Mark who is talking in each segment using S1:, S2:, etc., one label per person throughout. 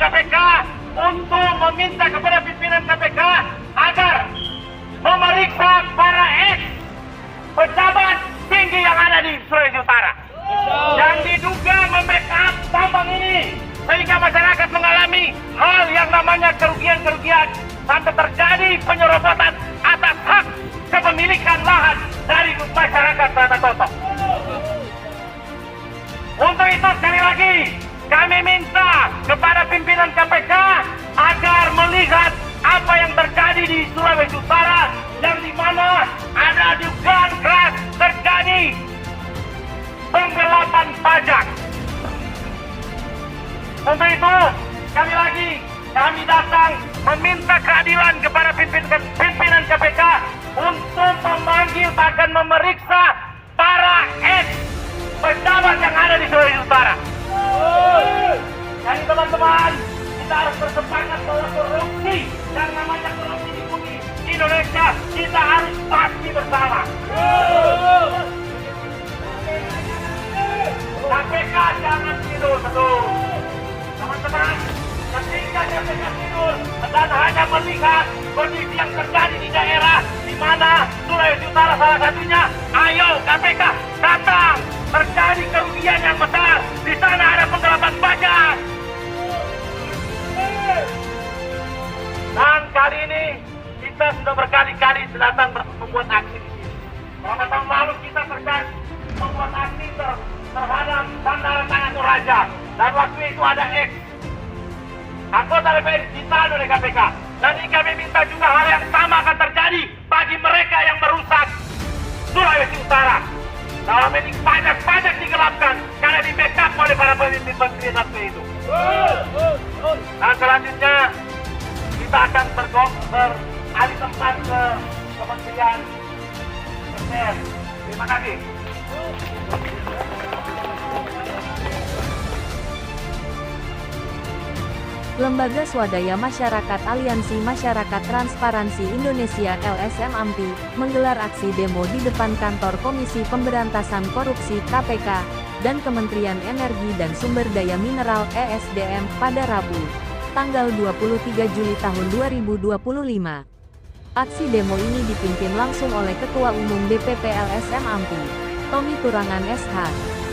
S1: KPK untuk meminta kepada pimpinan KPK agar memeriksa para pejabat tinggi yang ada di Sulawesi Utara yang diduga membackup tambang ini, sehingga masyarakat mengalami hal yang namanya kerugian-kerugian sampai terjadi penyerobotan atas hak kepemilikan lahan dari masyarakat Rata Toto. Untuk itu sekali lagi kami minta kepada pimpinan KPK agar melihat apa yang terjadi di Sulawesi Utara, yang dimana ada dugaan keras terjadi penggelapan pajak. Untuk itu sekali lagi kami datang meminta keadilan kepada pimpinan KPK untuk memanggil bahkan memeriksa para pejabat yang ada di Sulawesi Utara. Jadi teman-teman, kita harus bersepakat bahwa korupsi yang namanya korupsi di bumi Indonesia kita harus pasti bersama. KPK jangan tidur terus. Teman-teman, ketika KPK tidur dan hanya melihat kondisi yang terjadi di daerah di mana Sulawesi Utara salah satunya, ayo KPK datang. Terjadi kerugian yang besar, di sana ada penggelapan pajak. Dan kali ini kita sudah berkali-kali datang membuat aksi di sini. Beberapa tahun lalu kita terjadi membuat aksi terhadap Bandaran Tanah Toraja, dan waktu itu ada anggota DPR ditahan oleh KPK. Dan ini kami minta juga hal yang sama akan terjadi bagi mereka yang merusak Sulawesi Utara. Dalam ini pajak digelapkan karena di backup oleh para pemimpin menteri satu itu. Dan selanjutnya kita akan beralih tempat ke Kementerian SDM. Terima kasih.
S2: Lembaga Swadaya Masyarakat Aliansi Masyarakat Transparansi Indonesia LSM AMPI menggelar aksi demo di depan kantor Komisi Pemberantasan Korupsi KPK dan Kementerian Energi dan Sumber Daya Mineral ESDM pada Rabu, tanggal 23 Juli tahun 2025. Aksi demo ini dipimpin langsung oleh Ketua Umum DPP LSM AMPI, Tommy Turangan SH,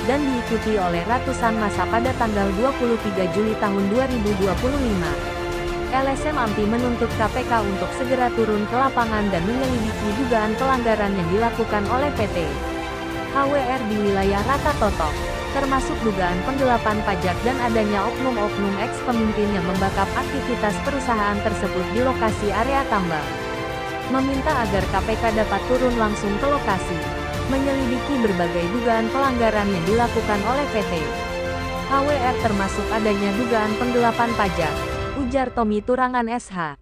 S2: dan diikuti oleh ratusan massa pada tanggal 23 Juli tahun 2025. LSM AMPI menuntut KPK untuk segera turun ke lapangan dan menyelidiki dugaan pelanggaran yang dilakukan oleh PT HWR di wilayah Rata Toto, termasuk dugaan penggelapan pajak dan adanya oknum-oknum ex-pemimpin yang membackup aktivitas perusahaan tersebut di lokasi area tambang. Meminta agar KPK dapat turun langsung ke lokasi, menyelidiki berbagai dugaan pelanggaran yang dilakukan oleh PT HWR termasuk adanya dugaan penggelapan pajak, ujar Tommy Turangan SH.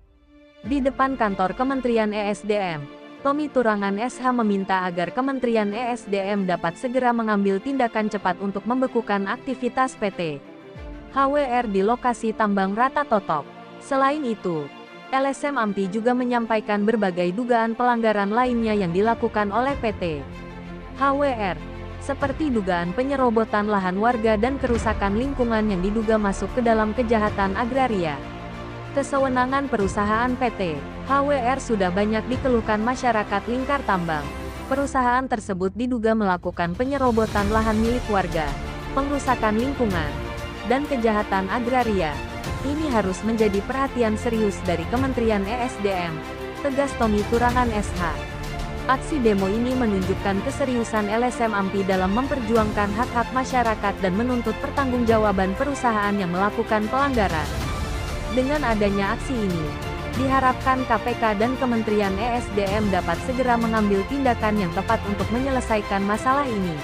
S2: Di depan kantor Kementerian ESDM, Tommy Turangan SH meminta agar Kementerian ESDM dapat segera mengambil tindakan cepat untuk membekukan aktivitas PT HWR di lokasi tambang Rata Toto. Selain itu, LSM AMPI juga menyampaikan berbagai dugaan pelanggaran lainnya yang dilakukan oleh PT HWR, seperti dugaan penyerobotan lahan warga dan kerusakan lingkungan yang diduga masuk ke dalam kejahatan agraria. Kesewenangan perusahaan PT HWR sudah banyak dikeluhkan masyarakat lingkar tambang. Perusahaan tersebut diduga melakukan penyerobotan lahan milik warga, pengrusakan lingkungan, dan kejahatan agraria. Ini harus menjadi perhatian serius dari Kementerian ESDM, tegas Tommy Turangan SH. Aksi demo ini menunjukkan keseriusan LSM AMPI dalam memperjuangkan hak-hak masyarakat dan menuntut pertanggungjawaban perusahaan yang melakukan pelanggaran. Dengan adanya aksi ini, diharapkan KPK dan Kementerian ESDM dapat segera mengambil tindakan yang tepat untuk menyelesaikan masalah ini.